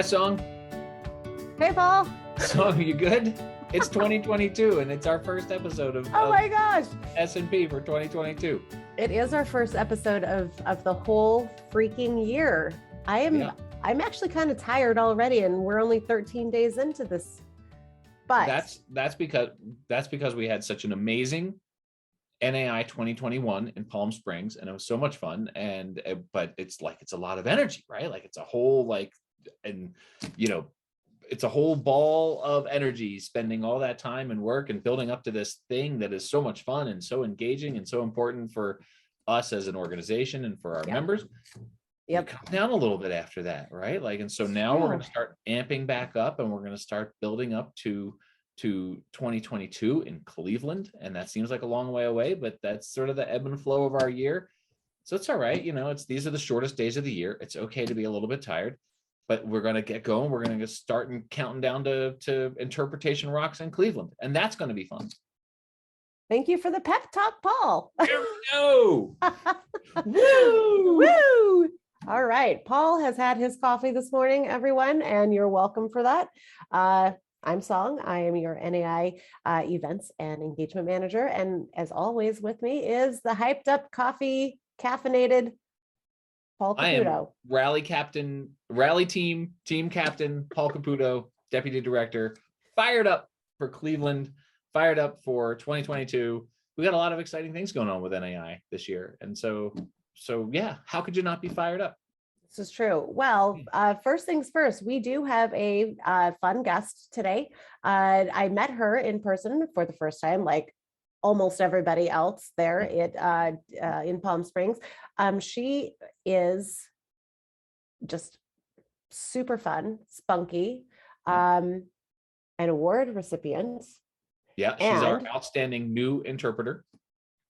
Song. Hey, Paul. Song, you good? It's 2022, and it's our first episode of Oh my gosh, S&P for 2022. it is our first episode of the whole freaking year. I'm actually kind of tired already, and we're only 13 days into this. But that's because we had such an amazing NAI 2021 in Palm Springs, and it was so much fun. But it's a lot of energy, right? Like it's a whole it's a whole ball of energy, spending all that time and work and building up to this thing that is so much fun and so engaging and so important for us as an organization and for our members. Yep. Come down a little bit after that, right? And so now we're going to start amping back up, and we're going to start building up to 2022 in Cleveland. And that seems like a long way away, but that's sort of the ebb and flow of our year. So it's all right. These are the shortest days of the year. It's okay to be a little bit tired, but we're going to get going. We're going to start and counting down to Interpretation Rocks in Cleveland. And that's going to be fun. Thank you for the pep talk, Paul. No. Woo! Woo! All right. Paul has had his coffee this morning, everyone, and you're welcome for that. I'm Song. I am your NAI events and engagement manager. And as always with me is the hyped up coffee, caffeinated Paul Caputo. I am rally team captain, Paul Caputo, deputy director, fired up for Cleveland, fired up for 2022. We got a lot of exciting things going on with NAI this year. And so yeah, how could you not be fired up? This is true. Well, first things first, we do have a fun guest today. I met her in person for the first time, like almost everybody else there in Palm Springs. She is just super fun, spunky, an award recipient. Yeah, she's our outstanding new interpreter.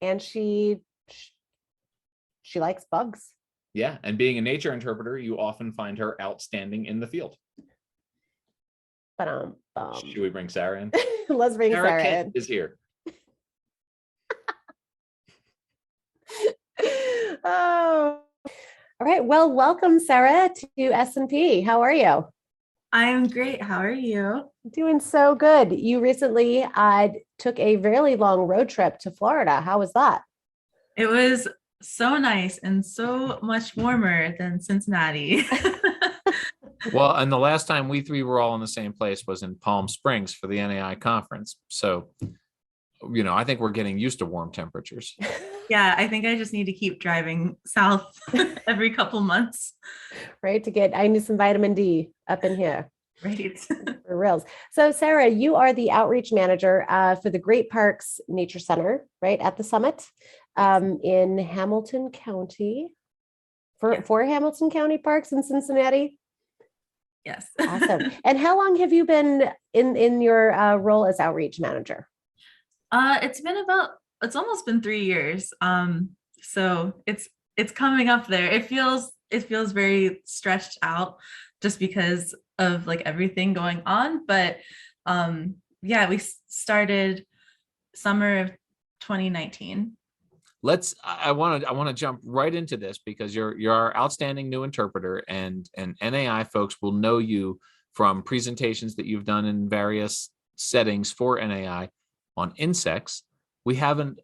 And she likes bugs. Yeah, and being a nature interpreter, you often find her outstanding in the field. But should we bring Sarah in? Let's bring Sarah in. Is here. Oh, all right. Well, welcome, Sarah, to S&P. How are you? I'm great. How are you? Doing so good. You recently took a very long road trip to Florida. How was that? It was so nice and so much warmer than Cincinnati. Well, and the last time we three were all in the same place was in Palm Springs for the NAI conference. So, I think we're getting used to warm temperatures. Yeah, I think I just need to keep driving south every couple months. Right, I need some vitamin D up in here. Right. For reals. So Sarah, you are the outreach manager for the Great Parks Nature Center, right, at the summit in Hamilton County, for Hamilton County Parks in Cincinnati. Yes. Awesome. And how long have you been in your role as outreach manager? It's almost been 3 years. So it's coming up there. It feels very stretched out just because of everything going on. But we started summer of 2019. I want to jump right into this because you're our outstanding new interpreter, and NAI folks will know you from presentations that you've done in various settings for NAI on insects. We have an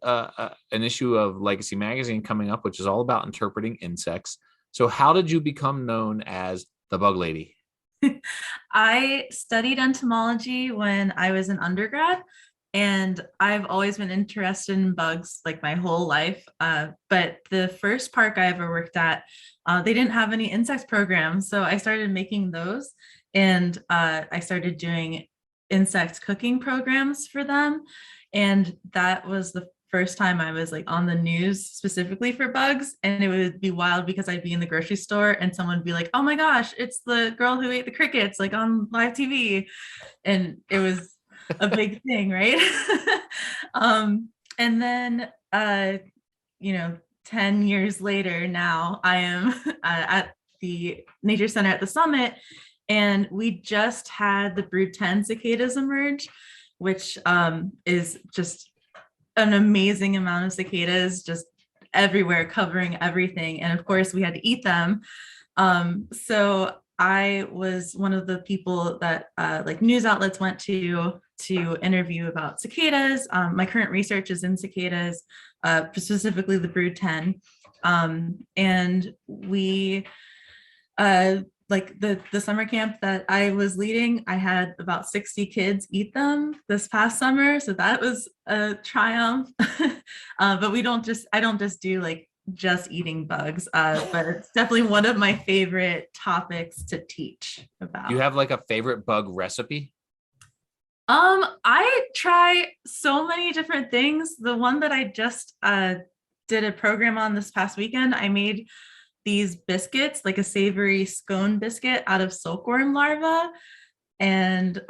issue of Legacy Magazine coming up, which is all about interpreting insects. So how did you become known as the Bug Lady? I studied entomology when I was an undergrad, and I've always been interested in bugs my whole life. But the first park I ever worked at, they didn't have any insects programs. So I started making those, and I started doing insect cooking programs for them. And that was the first time I was on the news specifically for bugs. And it would be wild because I'd be in the grocery store and someone would be like, oh my gosh, it's the girl who ate the crickets on live TV. And it was a big thing, right? And then 10 years later now, I am at the Nature Center at the Summit, and we just had the brood 10 cicadas emerge, which is just an amazing amount of cicadas just everywhere, covering everything. And of course we had to eat them. So I was one of the people that like news outlets went to interview about cicadas. My current research is in cicadas, specifically the brood 10. And we, like the summer camp that I was leading, I had about 60 kids eat them this past summer. So that was a triumph. But I don't just do like just eating bugs, but it's definitely one of my favorite topics to teach about. Do you have like a favorite bug recipe? I try so many different things. The one that I just did a program on this past weekend, I made these biscuits, like a savory scone biscuit out of silkworm larvae and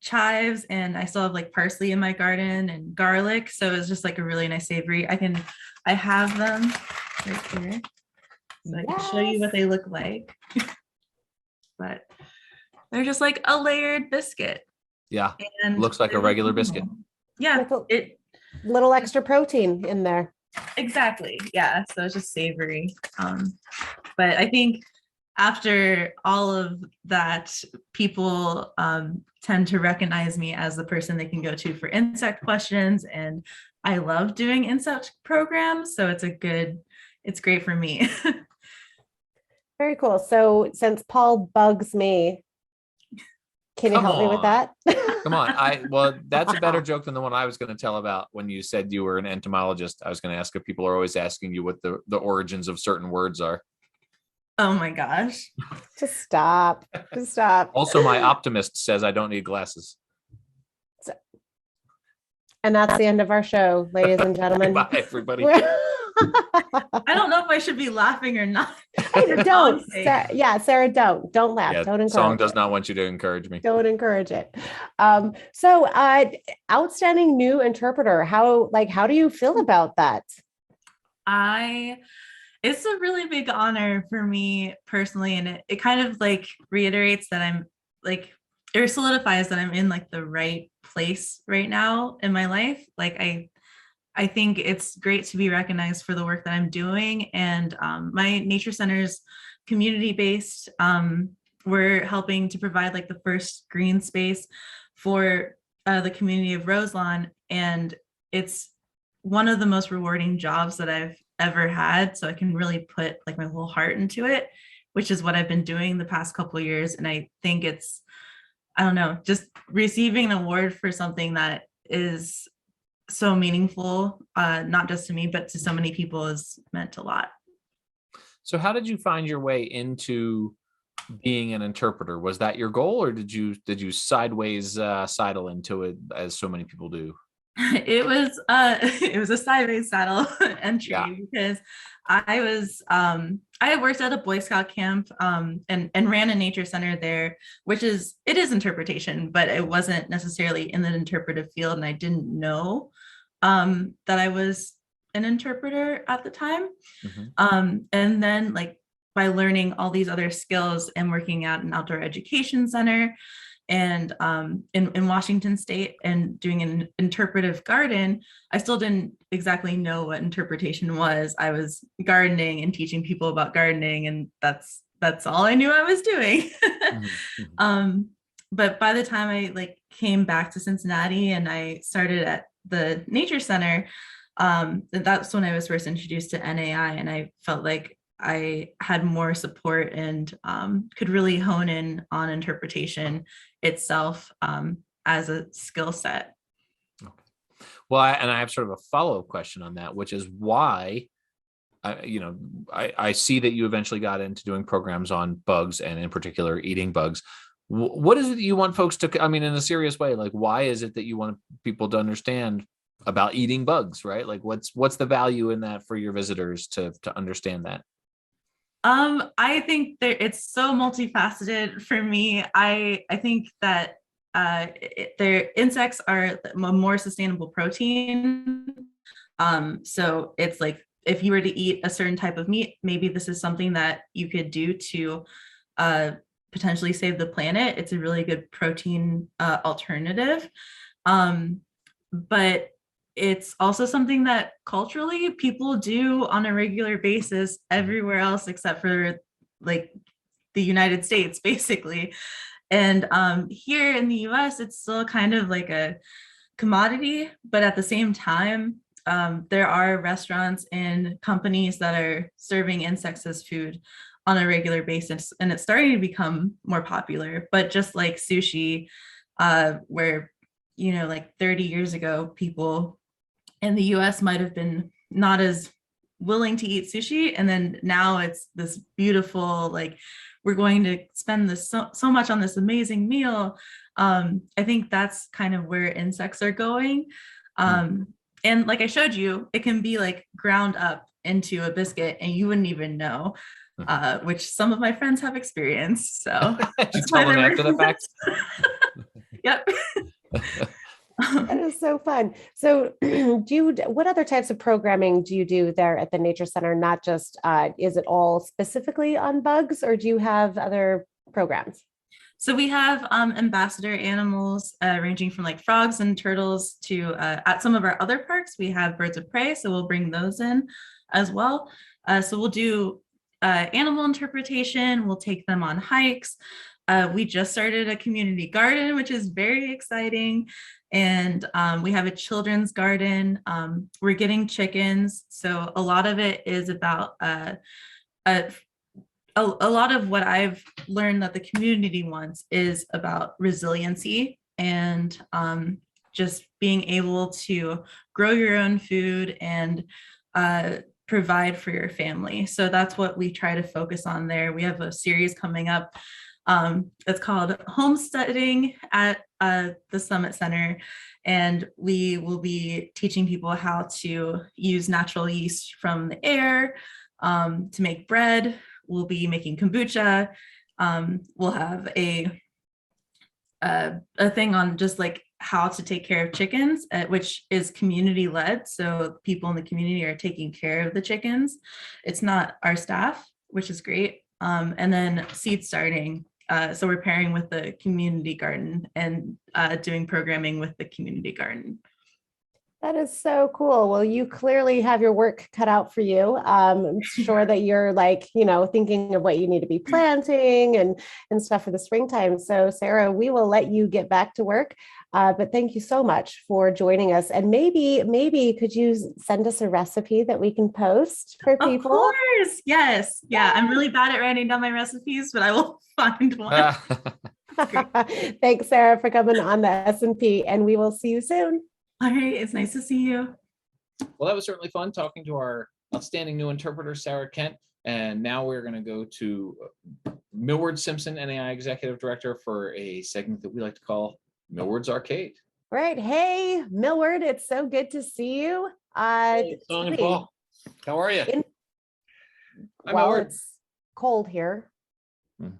chives, and I still have like parsley in my garden and garlic, so it's just like a really nice savory. I have them right here, so I can show you what they look like. But they're just like a layered biscuit. Yeah, and looks like a regular biscuit. Yeah, it little extra protein in there. Exactly. Yeah. So it's just savory. But I think after all of that, people tend to recognize me as the person they can go to for insect questions. And I love doing insect programs. So it's great for me. Very cool. So since Paul bugs me, can you help me with that? Come on. Well, that's a better joke than the one I was going to tell about when you said you were an entomologist. I was going to ask if people are always asking you what the origins of certain words are. Oh my gosh. Just stop. Just stop. Also, my optimist says I don't need glasses. And that's the end of our show, ladies and gentlemen. Bye, everybody. I don't know if I should be laughing or not. Don't. Sarah, don't laugh. Yeah, don't encourage Song does it. not want you to encourage me. Don't encourage it. Outstanding new interpreter. How do you feel about that? It's a really big honor for me personally, and it kind of like reiterates that I'm like, it solidifies that I'm in like the right place right now in my life. Like I think it's great to be recognized for the work that I'm doing, and my nature center's community-based. We're helping to provide like the first green space for the community of Roselawn, and it's one of the most rewarding jobs that I've ever had. So I can really put like my whole heart into it, which is what I've been doing the past couple of years. And I think it's, I don't know, just receiving an award for something that is so meaningful, not just to me, but to so many people, has meant a lot. So how did you find your way into being an interpreter? Was that your goal, or did you sideways sidle into it as so many people do? It was a sideways saddle entry, because I had worked at a Boy Scout camp and ran a nature center there, it is interpretation, but it wasn't necessarily in the interpretive field, and I didn't know that I was an interpreter at the time. Mm-hmm. And then like by learning all these other skills and working at an outdoor education center and in Washington State and doing an interpretive garden, I still didn't exactly know what interpretation was. I was gardening and teaching people about gardening, and that's all I knew I was doing. Mm-hmm. But by the time I like came back to Cincinnati and I started at the nature center, that's when I was first introduced to NAI, and I felt like I had more support and could really hone in on interpretation itself as a skill set. Okay. Well, I have sort of a follow-up question on that, which is why, I see that you eventually got into doing programs on bugs, and in particular eating bugs. What is it that you want folks to, in a serious way, like why is it that you want people to understand about eating bugs, right? Like what's the value in that for your visitors to understand that? I think it's so multifaceted for me. I think that their insects are a more sustainable protein. So it's like if you were to eat a certain type of meat, maybe this is something that you could do to potentially save the planet. It's a really good protein alternative. But it's also something that culturally people do on a regular basis everywhere else except for like the United States, basically. And here in the US, it's still kind of like a commodity, but at the same time, there are restaurants and companies that are serving insects as food on a regular basis, and it's starting to become more popular. But just like sushi, where, you know, like 30 years ago, people in the US might have been not as willing to eat sushi, and then now it's this beautiful, like, we're going to spend this so much on this amazing meal. I think that's kind of where insects are going. And like I showed you, it can be like ground up into a biscuit and you wouldn't even know, which some of my friends have experienced. So You tell them after the fact. Yep. That is so fun. So what other types of programming do you do there at the Nature Center? Not just, is it all specifically on bugs, or do you have other programs? So we have ambassador animals ranging from like frogs and turtles to at some of our other parks, we have birds of prey. So we'll bring those in as well. So we'll do animal interpretation. We'll take them on hikes. We just started a community garden, which is very exciting. And we have a children's garden. We're getting chickens. So a lot of it is about a lot of what I've learned that the community wants is about resiliency and just being able to grow your own food and provide for your family. So that's what we try to focus on there. We have a series coming up. It's called Homesteading at the Summit Center. And we will be teaching people how to use natural yeast from the air to make bread. We'll be making kombucha. We'll have a thing on just like how to take care of chickens, which is community led. So people in the community are taking care of the chickens. It's not our staff, which is great. And then seed starting. So we're pairing with the community garden and doing programming with the community garden. That is so cool. Well, you clearly have your work cut out for you. I'm sure that you're like, thinking of what you need to be planting and stuff for the springtime. So Sarah, we will let you get back to work. But thank you so much for joining us. And maybe could you send us a recipe that we can post for people? Of course. Yes. Yeah. I'm really bad at writing down my recipes, but I will find one. Thanks, Sarah, for coming on the S&P, and we will see you soon. All right. It's nice to see you. Well, that was certainly fun talking to our outstanding new interpreter, Sarah Kent. And now we're going to go to Milward Simpson, NAI Executive Director, for a segment that we like to call Milward's Arcade. Right. Hey, Milward, it's so good to see you. Hey, Song and Paul, how are you? Well, it's cold here. Well,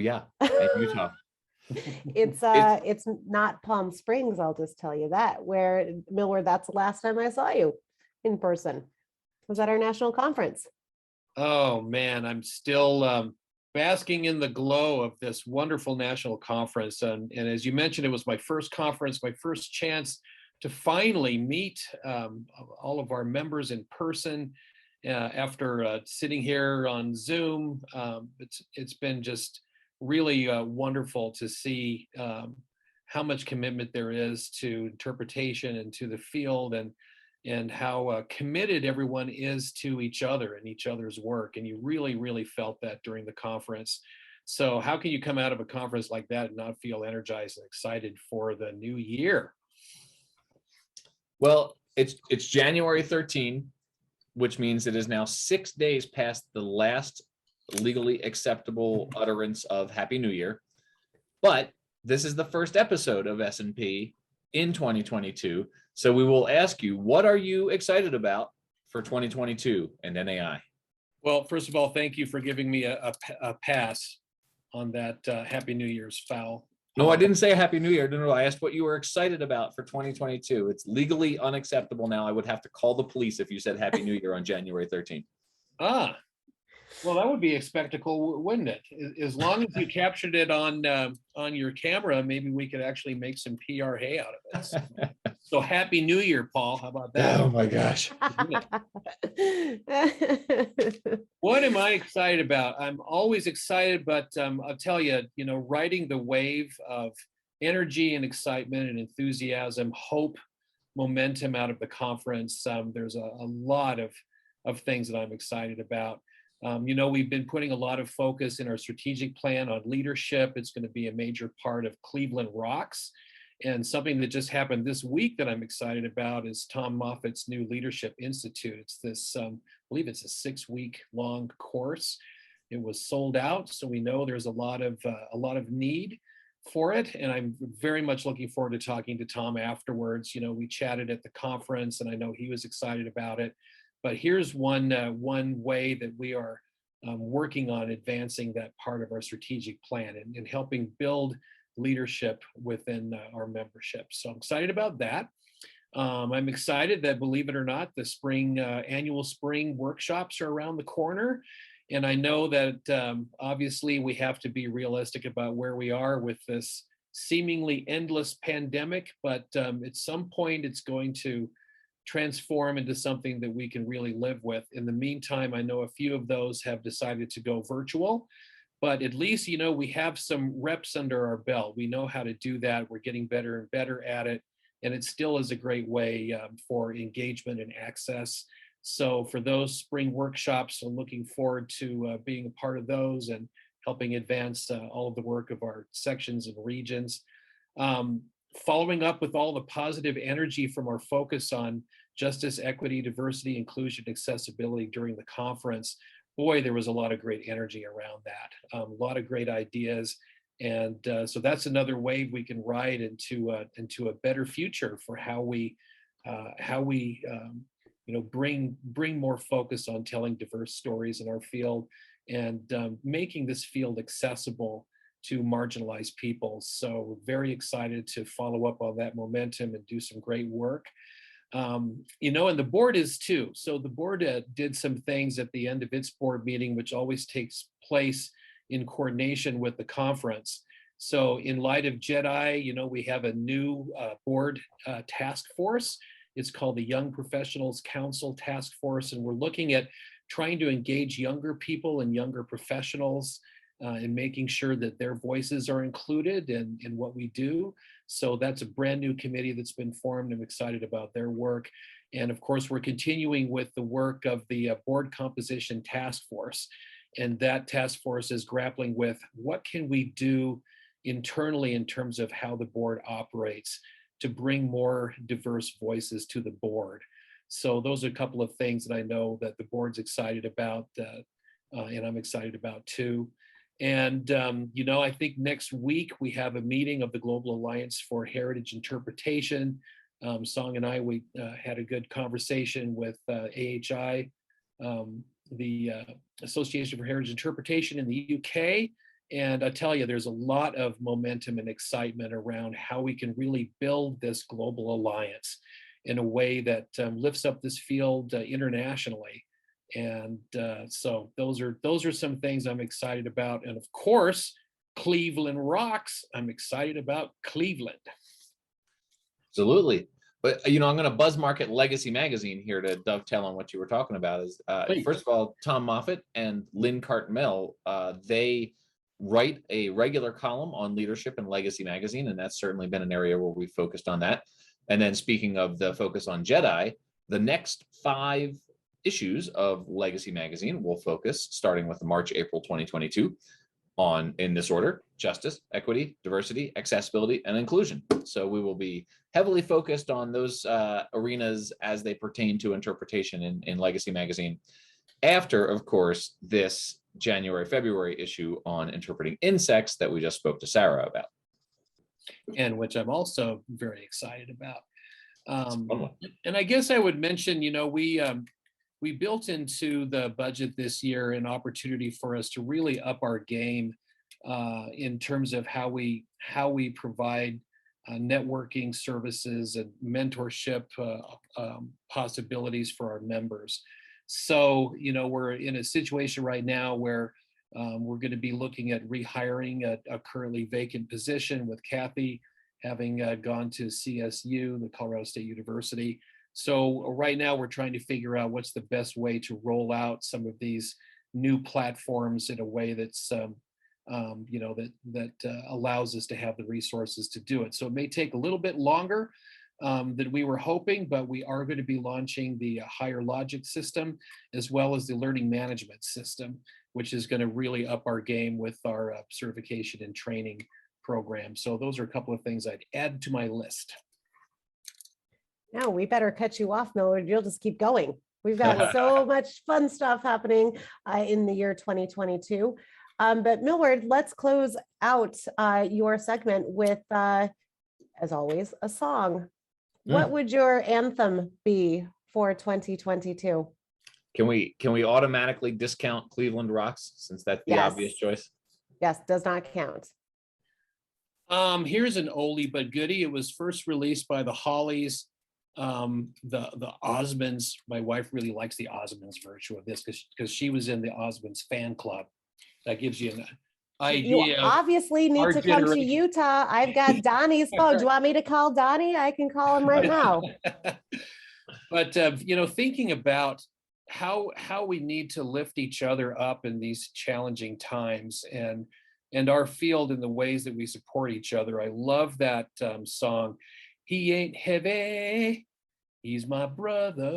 yeah, in Utah. It's not Palm Springs, I'll just tell you that. Where, Milward, that's the last time I saw you in person. Was at our national conference. Oh man, I'm still basking in the glow of this wonderful national conference. And as you mentioned, it was my first conference, my first chance to finally meet all of our members in person after sitting here on Zoom. It's been just really wonderful to see how much commitment there is to interpretation and to the field, and how committed everyone is to each other and each other's work. And you really, really felt that during the conference. So how can you come out of a conference like that and not feel energized and excited for the new year? Well, it's January 13, which means it is now 6 days past the last legally acceptable utterance of Happy New Year. But this is the first episode of S&P in 2022. So we will ask you, what are you excited about for 2022 and NAI? Well, first of all, thank you for giving me a pass on that Happy New Year's foul. No, I didn't say Happy New Year. No, I asked what you were excited about for 2022. It's legally unacceptable now. I would have to call the police if you said Happy New Year on January 13th. Ah, Well, that would be a spectacle, wouldn't it? As long as you captured it on your camera, maybe we could actually make some PR hay out of it. So Happy New Year, Paul. How about that? Oh my gosh. What am I excited about? I'm always excited, but I'll tell you, riding the wave of energy and excitement and enthusiasm, hope, momentum out of the conference. There's a lot of things that I'm excited about. We've been putting a lot of focus in our strategic plan on leadership. It's going to be a major part of Cleveland Rocks. And something that just happened this week that I'm excited about is Tom Moffitt's new Leadership Institute. It's this, I believe it's a 6-week long course. It was sold out, so we know there's a lot of need for it. And I'm very much looking forward to talking to Tom afterwards. We chatted at the conference, and I know he was excited about it. But here's one way that we are working on advancing that part of our strategic plan and helping build leadership within our membership. So I'm excited about that. I'm excited that, believe it or not, the annual spring workshops are around the corner. And I know that obviously we have to be realistic about where we are with this seemingly endless pandemic, but at some point it's going to transform into something that we can really live with. In the meantime, I know a few of those have decided to go virtual, but at least, we have some reps under our belt. We know how to do that. We're getting better and better at it. And it still is a great way for engagement and access. So for those spring workshops, I'm looking forward to being a part of those and helping advance all of the work of our sections and regions. Following up with all the positive energy from our focus on justice, equity, diversity, inclusion, accessibility during the conference, boy, there was a lot of great energy around that, a lot of great ideas. And so that's another wave we can ride into a better future for how we bring more focus on telling diverse stories in our field and making this field accessible to marginalized people. So very excited to follow up on that momentum and do some great work. And the board is too. So the board did some things at the end of its board meeting, which always takes place in coordination with the conference. So in light of JEDI, we have a new board task force. It's called the Young Professionals Council Task Force, and we're looking at trying to engage younger people and younger professionals and making sure that their voices are included in what we do. So that's a brand new committee that's been formed. I'm excited about their work. And of course, we're continuing with the work of the board composition task force. And that task force is grappling with what can we do internally in terms of how the board operates to bring more diverse voices to the board. So those are a couple of things that I know that the board's excited about, and I'm excited about too. And, I think next week we have a meeting of the Global Alliance for Heritage Interpretation. Song and we had a good conversation with AHI, the Association for Heritage Interpretation in the UK. And I tell you, there's a lot of momentum and excitement around how we can really build this global alliance in a way that lifts up this field internationally. And so those are some things I'm excited about. And of course, Cleveland Rocks. I'm excited about Cleveland. Absolutely. But, I'm going to buzz market Legacy Magazine here to dovetail on what you were talking about. Is first of all, Tom Moffitt and Lynn Cartmel, they write a regular column on leadership in Legacy Magazine, and that's certainly been an area where we focused on that. And then speaking of the focus on JEDI, the next 5 issues of Legacy Magazine will focus, starting with March, April 2022, on, in this order, justice, equity, diversity, accessibility, and inclusion. So we will be heavily focused on those arenas as they pertain to interpretation in Legacy Magazine. After, of course, this January, February issue on interpreting insects that we just spoke to Sarah about. And which I'm also very excited about. And I guess I would mention, we built into the budget this year an opportunity for us to really up our game in terms of how we provide networking services and mentorship possibilities for our members. So, we're in a situation right now where we're going to be looking at rehiring a currently vacant position with Kathy having gone to CSU, the Colorado State University. So right now we're trying to figure out what's the best way to roll out some of these new platforms in a way that's that allows us to have the resources to do it. So it may take a little bit longer than we were hoping, but we are going to be launching the higher logic system as well as the learning management system, which is going to really up our game with our certification and training program. So those are a couple of things I'd add to my list. No, we better cut you off, Millward. You'll just keep going. We've got so much fun stuff happening in the year 2022. But Milward, let's close out your segment with, as always, a song. What would your anthem be for 2022? Can we automatically discount Cleveland Rocks since that's the obvious choice? Yes, does not count. Here's an oldie but goodie. It was first released by the Hollies. The Osmonds. My wife really likes the Osmonds version of this because she was in the Osmonds fan club. That gives you an idea. You obviously need to come to Utah. I've got Donnie's phone. Do you want me to call Donnie? I can call him right now. But thinking about how we need to lift each other up in these challenging times and our field in the ways that we support each other. I love that song. He ain't heavy, he's my brother.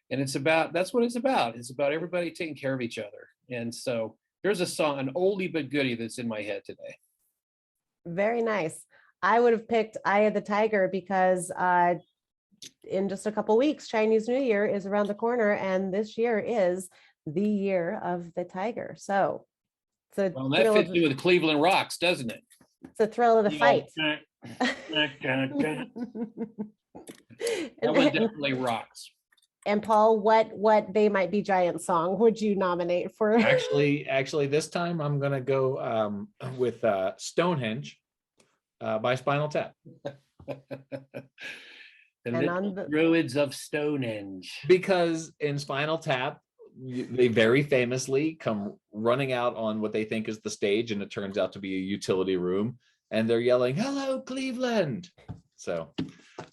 And that's what it's about. It's about everybody taking care of each other. And so there's a song, an oldie but goodie that's in my head today. Very nice. I would have picked Eye of the Tiger because in just a couple weeks, Chinese New Year is around the corner, and this year is the year of the tiger. So that fits in with the Cleveland Rocks, doesn't it? It's a thrill of the fight. That one definitely rocks. And Paul, what They Might Be Giant song would you nominate for? Actually, this time I'm gonna go with Stonehenge by Spinal Tap. The Druids of Stonehenge. Because in Spinal Tap, they very famously come running out on what they think is the stage, and it turns out to be a utility room, and they're yelling, "Hello, Cleveland!" So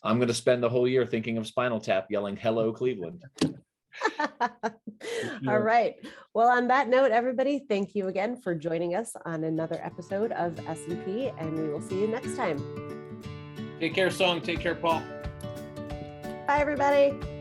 I'm going to spend the whole year thinking of Spinal Tap yelling, "Hello, Cleveland." All right. Well, on that note, everybody, thank you again for joining us on another episode of S&P, and we will see you next time. Take care, Song. Take care, Paul. Bye, everybody.